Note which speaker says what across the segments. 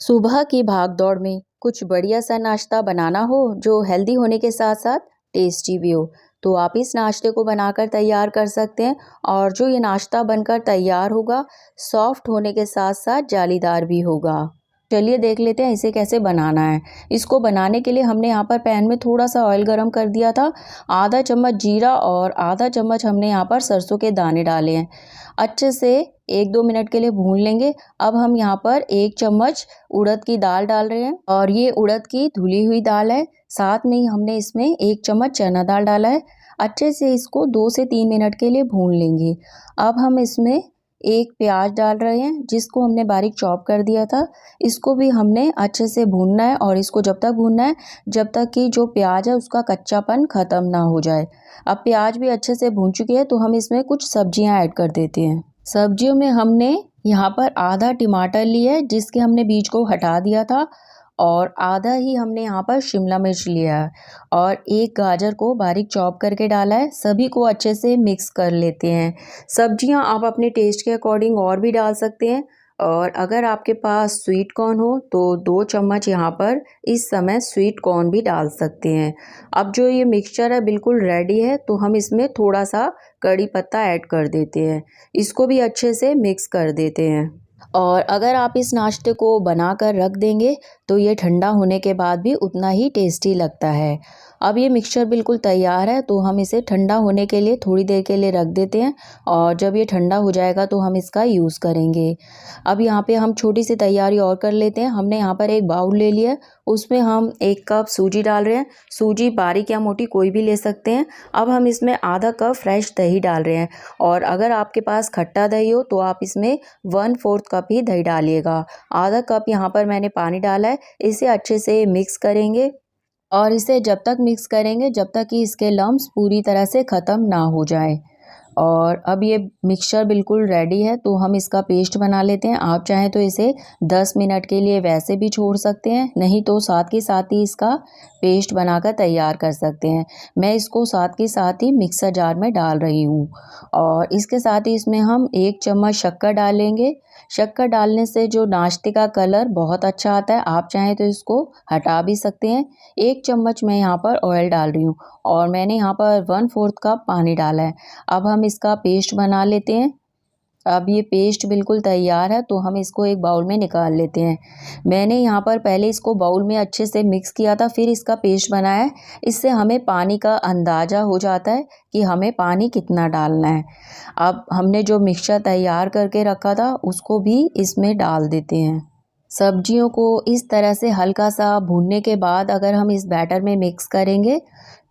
Speaker 1: सुबह की भाग-दौड़ में कुछ बढ़िया सा नाश्ता बनाना हो जो हेल्दी होने के साथ-साथ टेस्टी भी हो, तो आप इस नाश्ते को बनाकर तैयार कर सकते हैं और जो ये नाश्ता बनकर तैयार होगा, सॉफ्ट होने के साथ-साथ जालीदार भी होगा। चलिए देख लेते हैं इसे कैसे बनाना है। इसको बनाने के लिए हमने यहाँ पर पैन में थोड़ा-सा ऑयल गरम कर दिया था। आधा चम्मच जीरा और आधा चम्मच हमने यहाँ पर सरसों के दाने डाले हैं। अच्छे से 1-2 मिनट के लिए भून लेंगे। अब हम यहाँ पर 1 चम्मच उड़द की दाल डाल रहे हैं और ये उड़द की धुली हुई दाल है। साथ में ही हमने इसमें 1 चम्मच चना दाल डाला है। अच्छे से इसको 2 से 3 मिनट के लिए भून लेंगे। अब हम इसमें 1 प्याज डाल रहे हैं जिसको हमने बारीक चॉप कर दिया था। इसको भी हमने अच्छे से भूनना है और इसको जब तक भूनना है जब तक कि जो प्याज है उसका कच्चापन ख़त्म ना हो जाए। अब प्याज भी अच्छे से भून चुकी है तो हम इसमें कुछ सब्जियां ऐड कर देते हैं। सब्जियों में हमने यहाँ पर आधा टमाटर लिया है जिसके हमने बीज को हटा दिया था और आधा ही हमने यहाँ पर शिमला मिर्च लिया है और 1 गाजर को बारीक चॉप करके डाला है। सभी को अच्छे से मिक्स कर लेते हैं। सब्जियां आप अपने टेस्ट के अकॉर्डिंग और भी डाल सकते हैं और अगर आपके पास स्वीट कॉर्न हो तो 2 चम्मच यहाँ पर इस समय स्वीट कॉर्न भी डाल सकते हैं। अब जो ये मिक्सचर है बिल्कुल रेडी है तो हम इसमें थोड़ा सा कड़ी पत्ता ऐड कर देते हैं। इसको भी अच्छे से मिक्स कर देते हैं और अगर आप इस नाश्ते को बनाकर रख देंगे तो ये ठंडा होने के बाद भी उतना ही टेस्टी लगता है। अब ये मिक्सचर बिल्कुल तैयार है तो हम इसे ठंडा होने के लिए थोड़ी देर के लिए रख देते हैं और जब ये ठंडा हो जाएगा तो हम इसका यूज़ करेंगे। अब यहाँ पे हम छोटी सी तैयारी और कर लेते हैं। हमने यहाँ पर एक बाउल ले लिया, उसमें हम 1 कप सूजी डाल रहे हैं। सूजी बारीक या मोटी कोई भी ले सकते हैं। अब हम इसमें आधा कप फ्रेश दही डाल रहे हैं और अगर आपके पास खट्टा दही हो तो आप इसमें 1/4 कप ही दही डालिएगा। आधा कप यहाँ पर मैंने पानी डाला है। इसे अच्छे से मिक्स करेंगे और इसे जब तक मिक्स करेंगे जब तक कि इसके लम्स पूरी तरह से ख़त्म ना हो जाए। और अब ये मिक्सचर बिल्कुल रेडी है तो हम इसका पेस्ट बना लेते हैं। आप चाहें तो इसे 10 मिनट के लिए वैसे भी छोड़ सकते हैं, नहीं तो साथ के साथ ही इसका पेस्ट बनाकर तैयार कर सकते हैं। मैं इसको साथ के साथ ही मिक्सर जार में डाल रही हूँ और इसके साथ ही इसमें हम 1 चम्मच शक्कर डालेंगे। शक्कर डालने से जो नाश्ते का कलर बहुत अच्छा आता है। आप चाहें तो इसको हटा भी सकते हैं। 1 चम्मच मैं यहाँ पर ऑयल डाल रही हूँ और मैंने यहाँ पर 1/4 कप पानी डाला है। अब हम इसका पेस्ट बना लेते हैं। अब ये पेस्ट बिल्कुल तैयार है तो हम इसको एक बाउल में निकाल लेते हैं। मैंने यहाँ पर पहले इसको बाउल में अच्छे से मिक्स किया था फिर इसका पेस्ट बनाया है। इससे हमें पानी का अंदाज़ा हो जाता है कि हमें पानी कितना डालना है। अब हमने जो मिक्सचर तैयार करके रखा था उसको भी इसमें डाल देते हैं। सब्जियों को इस तरह से हल्का सा भूनने के बाद अगर हम इस बैटर में मिक्स करेंगे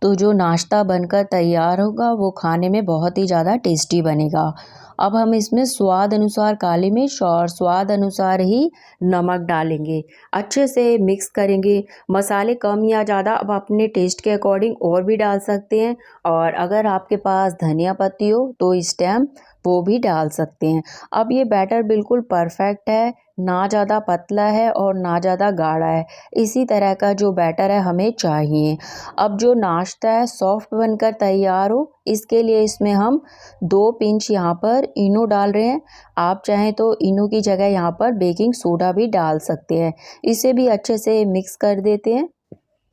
Speaker 1: तो जो नाश्ता बनकर तैयार होगा वो खाने में बहुत ही ज़्यादा टेस्टी बनेगा। अब हम इसमें स्वाद अनुसार काली मिर्च और स्वाद अनुसार ही नमक डालेंगे। अच्छे से मिक्स करेंगे। मसाले कम या ज़्यादा अब अपने टेस्ट के अकॉर्डिंग और भी डाल सकते हैं और अगर आपके पास धनिया पत्ती हो तो इस टाइम वो भी डाल सकते हैं। अब ये बैटर बिल्कुल परफेक्ट है, ना ज़्यादा पतला है और ना ज़्यादा गाढ़ा है। इसी तरह का जो बैटर है हमें चाहिए। अब जो नाश्ता है सॉफ्ट बनकर तैयार हो इसके लिए इसमें हम 2 पिंच यहाँ पर इनो डाल रहे हैं। आप चाहें तो इनो की जगह यहाँ पर बेकिंग सोडा भी डाल सकते हैं। इसे भी अच्छे से मिक्स कर देते हैं।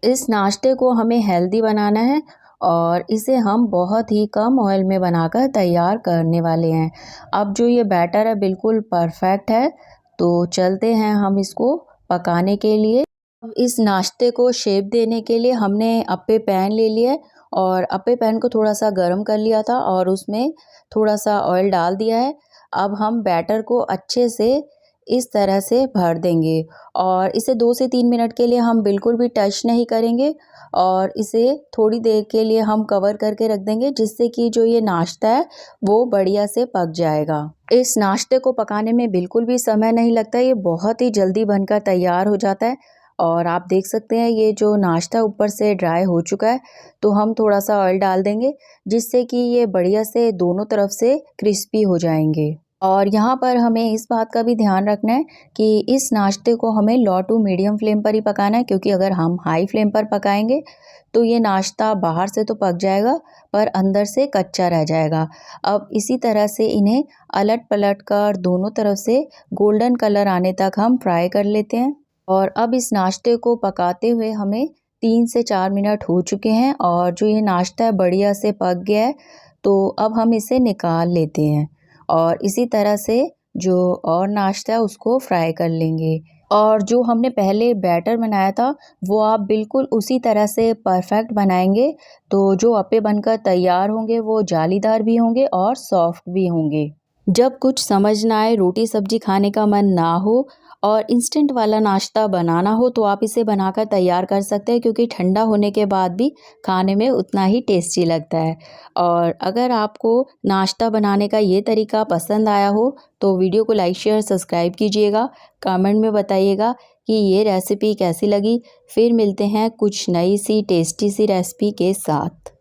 Speaker 1: इस नाश्ते को हमें हेल्दी बनाना है और इसे हम बहुत ही कम ऑयल में बनाकर तैयार करने वाले हैं। अब जो ये बैटर है बिल्कुल परफेक्ट है तो चलते हैं हम इसको पकाने के लिए। अब इस नाश्ते को शेप देने के लिए हमने अप्पे पैन ले लिया है और अप्पे पैन को थोड़ा सा गर्म कर लिया था और उसमें थोड़ा सा ऑयल डाल दिया है। अब हम बैटर को अच्छे से इस तरह से भर देंगे और इसे 2 से 3 मिनट के लिए हम बिल्कुल भी टच नहीं करेंगे और इसे थोड़ी देर के लिए हम कवर करके रख देंगे जिससे कि जो ये नाश्ता है वो बढ़िया से पक जाएगा। इस नाश्ते को पकाने में बिल्कुल भी समय नहीं लगता, ये बहुत ही जल्दी बनकर तैयार हो जाता है और आप देख सकते हैं ये जो नाश्ता ऊपर से ड्राई हो चुका है तो हम थोड़ा सा ऑयल डाल देंगे जिससे कि ये बढ़िया से दोनों तरफ से क्रिस्पी हो जाएंगे। और यहाँ पर हमें इस बात का भी ध्यान रखना है कि इस नाश्ते को हमें लो टू मीडियम फ्लेम पर ही पकाना है क्योंकि अगर हम हाई फ्लेम पर पकाएंगे तो ये नाश्ता बाहर से तो पक जाएगा पर अंदर से कच्चा रह जाएगा। अब इसी तरह से इन्हें अलट पलट कर दोनों तरफ से गोल्डन कलर आने तक हम फ्राई कर लेते हैं। और अब इस नाश्ते को पकाते हुए हमें 3 से 4 मिनट हो चुके हैं और जो ये नाश्ता है बढ़िया से पक गया है। तो अब हम इसे निकाल लेते हैं और इसी तरह से जो और नाश्ता है उसको फ्राई कर लेंगे। और जो हमने पहले बैटर बनाया था वो आप बिल्कुल उसी तरह से परफेक्ट बनाएंगे तो जो अप्पे बनकर तैयार होंगे वो जालीदार भी होंगे और सॉफ्ट भी होंगे। जब कुछ समझ ना आए, रोटी सब्जी खाने का मन ना हो और इंस्टेंट वाला नाश्ता बनाना हो तो आप इसे बनाकर तैयार कर सकते हैं, क्योंकि ठंडा होने के बाद भी खाने में उतना ही टेस्टी लगता है। और अगर आपको नाश्ता बनाने का ये तरीका पसंद आया हो तो वीडियो को लाइक शेयर सब्सक्राइब कीजिएगा। कमेंट में बताइएगा कि ये रेसिपी कैसी लगी। फिर मिलते हैं कुछ नई सी टेस्टी सी रेसिपी के साथ।